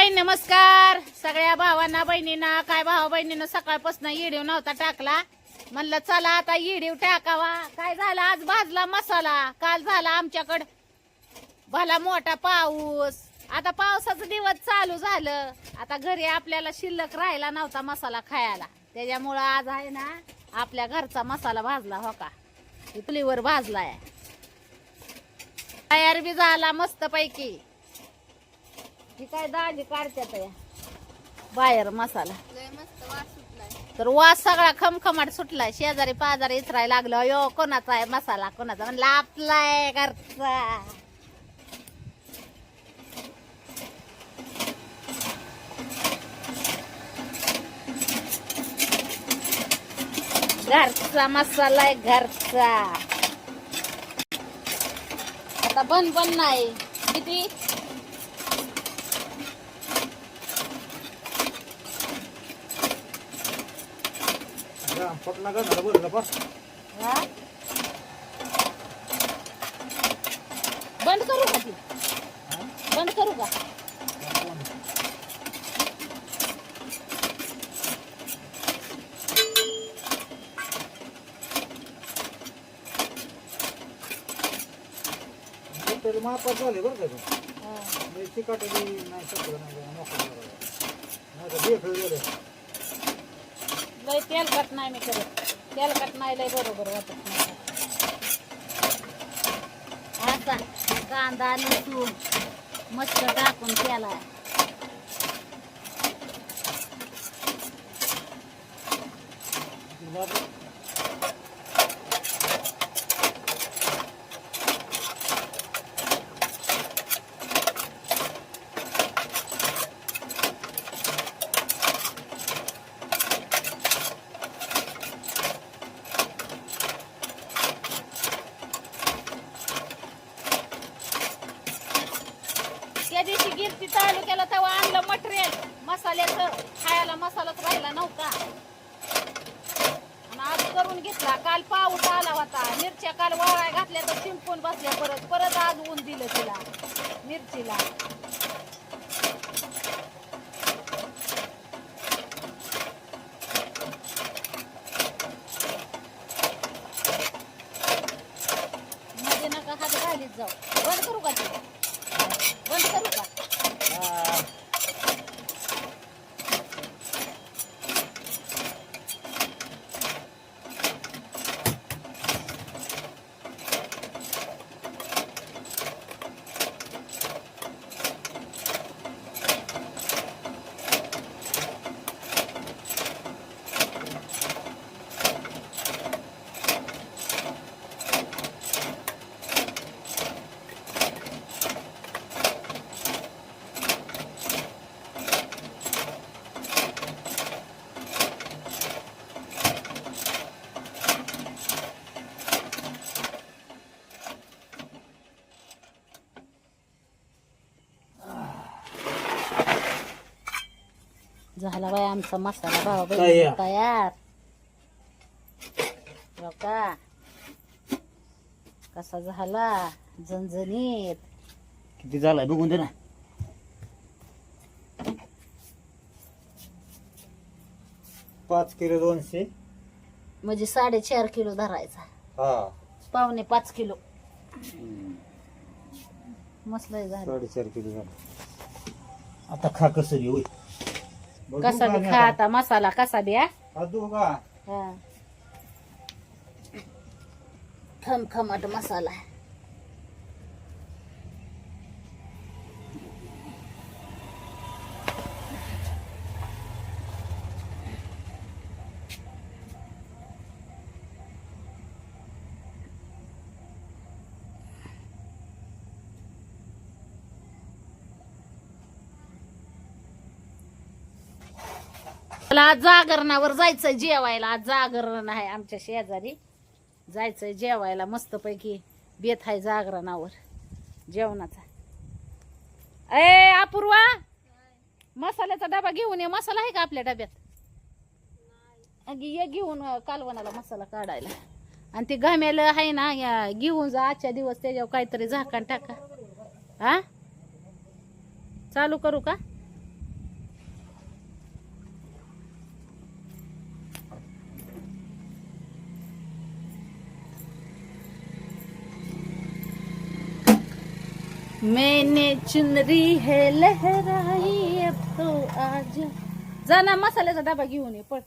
हाय नमस्कार सगळ्या भावांना बहिणींना. काय भावा बहिणीनं सकाळपासून इडीव नव्हता टाकला, म्हणलं चला आता इडीव टाकावा. काय झालं, आज भाजला मसाला. काल झाला आमच्याकडं भला मोठा पाऊस. आता पावसाचं दिवस चालू झालं. आता घरी आपल्याला शिल्लक राहिला नव्हता मसाला खायला, त्याच्यामुळं आज आहे ना आपल्या घरचा मसाला भाजला. हो का, चुलीवर भाजलाय. तयार बी झाला मस्त पैकी. ही काय दाजी काढत्यात या बाहेर मसाला. तर वास सगळा खमखमाट सुटलाय. शेजारी पाजारी इचरायला लागलो, अयो कोणाचा आहे मसाला, कोणाचा. म्हणलं आपलाय घरचा. घरचा मसाला आहे, घरचा. आता बन नाही किती बंद करू का ती? बंद करू का? मापात झाले बरं का तिखट नाही सगळं लय तेलकट नाही मी करत. तेलकट नाही लय बरोबर वाटत नाही. असा कांदा लसूण मस्त टाकून केलाय. त्या दिवशी गिरती चालू केलं तेव्हा आणलं मटेरियल मसाल्याचं. खायला मसालाच राहिला नव्हता आणि आज करून घेतला. काल पाऊस आला होता, मिरच्या काल वाळाय घातल्या तर शिंपून बसल्या. परत आज ऊन दिलं तिला मिरचीला. मध्ये नका हात घालीत जाऊ. बंद करू का ते? बंद करू का? झाला बाय आमचा मसाला भावा बहिणी तयार. बघा कसा झाला, झणझणीत. किती झालाय बघून दे ना. पाच किलो 200 म्हणजे 4.5 किलो धरायचा. हा 4.25 किलो मस्त झालं. 4.5 किलो झाला. आता खा कसं बी होय. कसा बी खा आता मसाला कसा बी. अजून का हा खमखमाट मसाला. मला आज जागरणावर जायचंय जेवायला. आज जागरण आहे आमच्या शेजारी. जायचंय जेवायला मस्तपैकी. बेत आहे जागरणावर जेवणाचा. ए अपूर्वा, मसाल्याचा डबा घेऊन ये. मसाला आहे का आपल्या डब्यात? ये घेऊन कालवणाला मसाला काढायला. आणि ते घामेलं आहे ना, घेऊन जा आजच्या दिवस. त्याच्यावर काहीतरी झाकण टाका. हा चालू करू का? मैंने चुनरी है लहराई अब तो आज जा ना मसाल्याचा डबा घेऊन ये पळ.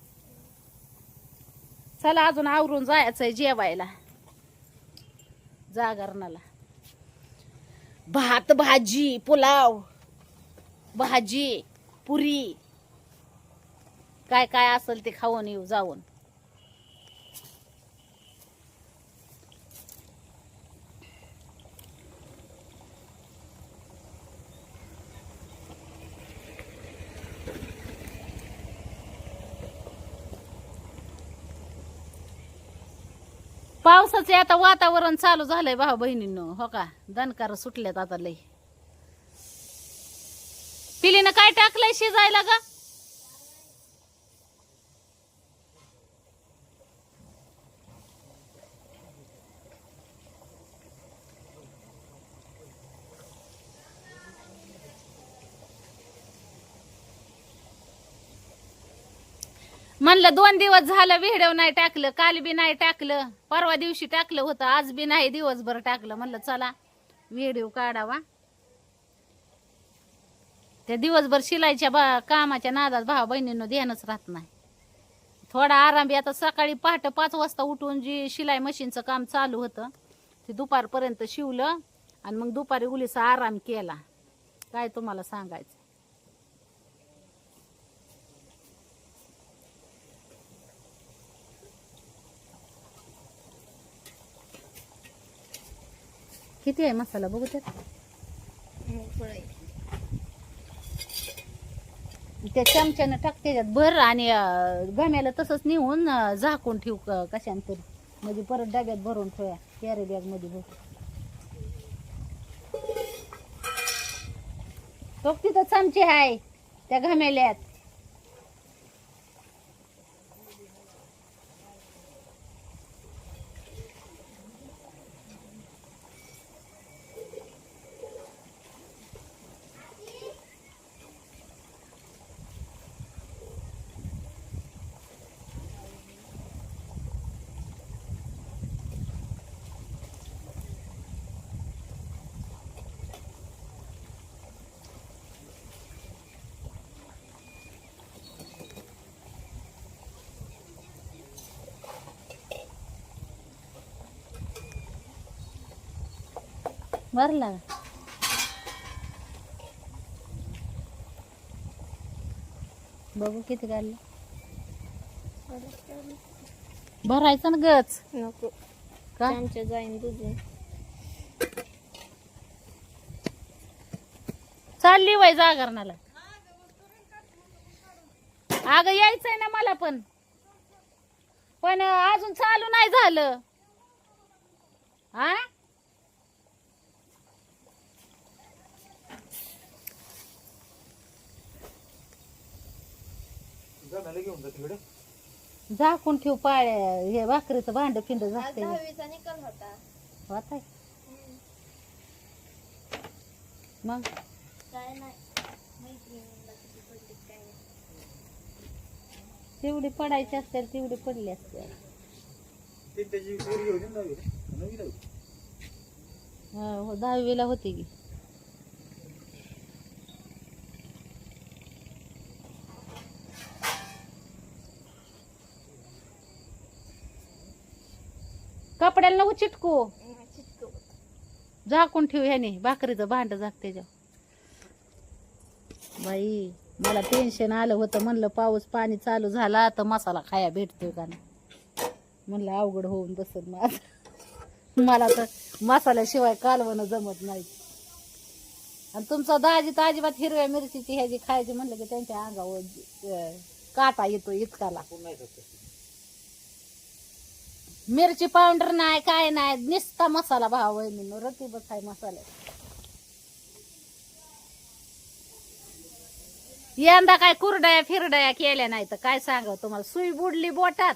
चला अजून आवरून जायचंय जेवायला जागरणाला. भात भाजी पुलाव भाजी पुरी काय काय असेल ते खाऊन येऊ जाऊन. पावसाचे आता वातावरण चालू झालंय भाऊ बहिणींनो. हो का दणकार सुटल्यात आता लय. पिलीनं काय टाकलंय शिजायला ग? म्हणलं 2 दिवस झालं व्हिडिओ नाही टाकलं. काल बी नाही टाकलं. परवा दिवशी टाकलं होतं. आज बी नाही दिवसभर टाकलं. म्हणलं चला व्हिडिओ काढावा. त्या दिवसभर शिलाईच्या कामाच्या नादात भावा बहिणींनो ध्यानच राहत नाही. थोडा आराम बी आता सकाळी पहाटे 5 वाजता उठून जी शिलाई मशीनचं काम चालू होतं ते दुपारपर्यंत शिवलं आणि मग दुपारी उलीसा आराम केला. काय तुम्हाला सांगायचं. किती आहे मसाला बघू त्यात. त्या चमच्यानं टाक त्याच्यात भर आणि गम्याला तसंच नेऊन झाकून ठेवू कशाने तरी म्हणजे परत डब्यात भरून ठेवा. कॅरी बॅग मध्ये भर. तो तिथं चमचे आहे त्या घमेल्यात. भरला बघू किती काढलं. भरायचं ना गच नको का आमच्या जाईन तुझे. चालली वय जागरणाला. अगं यायचंय ना मला पण अजून चालू नाही झालं. हा घेऊन जा तिकडे. झाकून ठेव पाळ्या. हे भाकरीचं भांड पिंड झाकते. 10वीचा निकाल होता. होत आहे मग काय नाही मैत्रिणीला किती पडली काय नाही. तेवढी पडायची असतील तेवढी पडली असतील. ती त्याची पोरगी होती ना 9वीला होती. हो 10वीला होती की. कपड्याला नको चिटकू. झाकून ठेव ह्याने भाकरीचं भांड झाक त्याच्या. बाई मला टेन्शन आलं होतं. म्हणलं पाऊस पाणी चालू झाला तर मसाला खाया भेटतोय का नाही. म्हणलं अवघड होऊन बसत माझ. मला तर मसाल्याशिवाय कालवणं जमत नाही. आणि तुमचा दाजी तर अजिबात हिरव्या मिरचीची ह्याची खायची म्हणलं की त्यांच्या अंगावर काटा येतो इतकाला. मिरची पावडर नाही काय नाही नुसता मसाला भाव वहिनी रतीबच आहे मसाला. यंदा काय कुरडया फिरडया केल्या नाही तर काय सांगू तुम्हाला. सुई बुडली बोटात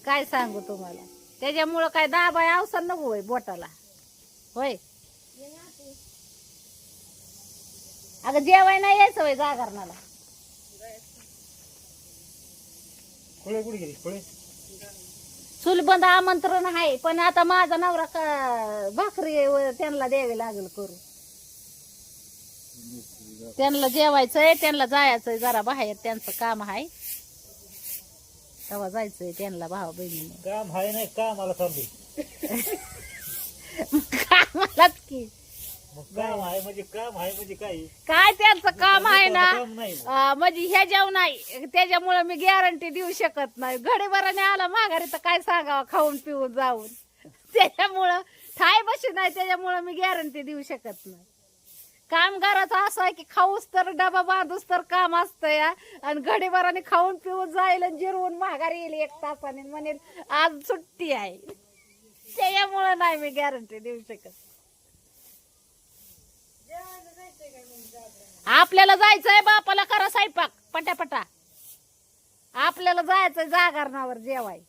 काय सांगू तुम्हाला. त्याच्यामुळं काय दाबाय अवसर नको होय बोटाला होय. अगं जेवाय नाही यायचं होय जागरणाला. फळे कुठे गेली फळे. चुलबंद आमंत्रण आहे, पण आता माझा नवरा भाकरी त्यांना द्यावी लागेल करू. त्यांना जेवायचंय, त्यांना जायचंय जरा बाहेर, त्यांचं काम आहे, तेव्हा जायचंय त्यांना भाऊ बहिणीने. काम आहे नाही कामाला चालू. कामालाच की मग काम आहे म्हणजे काय काय त्यांचं काम आहे ना, काम नाही. म्हणजे ह्या जेव नाही, त्याच्यामुळे मी गॅरंटी देऊ शकत नाही. घडीभराने आला माघारी तर काय सांगावं, खाऊन पिऊन जाऊन, त्याच्यामुळं ठाय बशी नाही, त्याच्यामुळं मी गॅरंटी देऊ शकत नाही. कामगाराचं असं आहे की खाऊस तर डबा बांधूस तर काम असतं या, आणि घडीभराने खाऊन पिऊन जाईल आणि जिरवून माघारी येईल 1 तासाने, म्हणेल आज सुट्टी आहे, त्याच्यामुळं नाही मी गॅरंटी देऊ शकत. आपल्याला जायचंय, बापाला करा स्वयंपाक पटापटा, आपल्याला जायचंय जागरणावर जेवाय.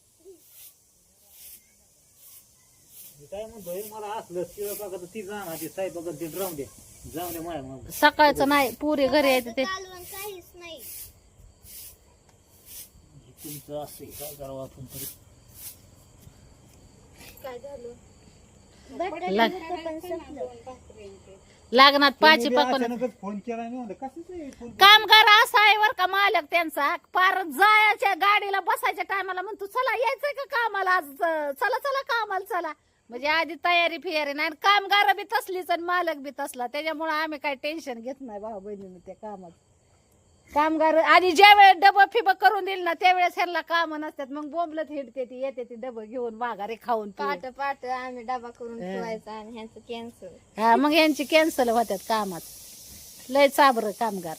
मी काय म्हणतोय, मला असलं शिळ ती जाणार ती साहेब ती राहून दे, जाऊन दे माझ्या मग. सकाळचं नाही, पुरी घरी यायचं ते कालवण काहीच नाही. तुमचं असं काय करावं आपण तरी. काय झालं? लाग- पण संपलं. लग्नात पाची पकून अचानकच फोन केला नाही म्हणलं कसं फोन. कामगार असा आहे वर का मालक त्यांचा, पार जायच्या गाडीला बसायच्या टायमाला म्हणतो चला यायचंय का कामाला आज, चला चला कामाला चला, म्हणजे आधी तयारी फियारी नाही. आणि कामगार बी तसलीच आणि मालक बी तसला, त्याच्यामुळे आम्ही काही टेन्शन घेत नाही भाऊ बहिणीने त्या कामात. कामगार आणि ज्या वेळेस डबं फिबं करून दिल ना, त्यावेळेस ह्यांना काम नसतात, मग बोंबलत हिडते ती, येते ती डबं घेऊन माघारी खाऊन पिऊन. पाट आम्ही डबा करून ठेवायचा आणि ह्यांचं कॅन्सल. हा, मग यांची कॅन्सल होत्यात कामात, लय चाबर कामगार.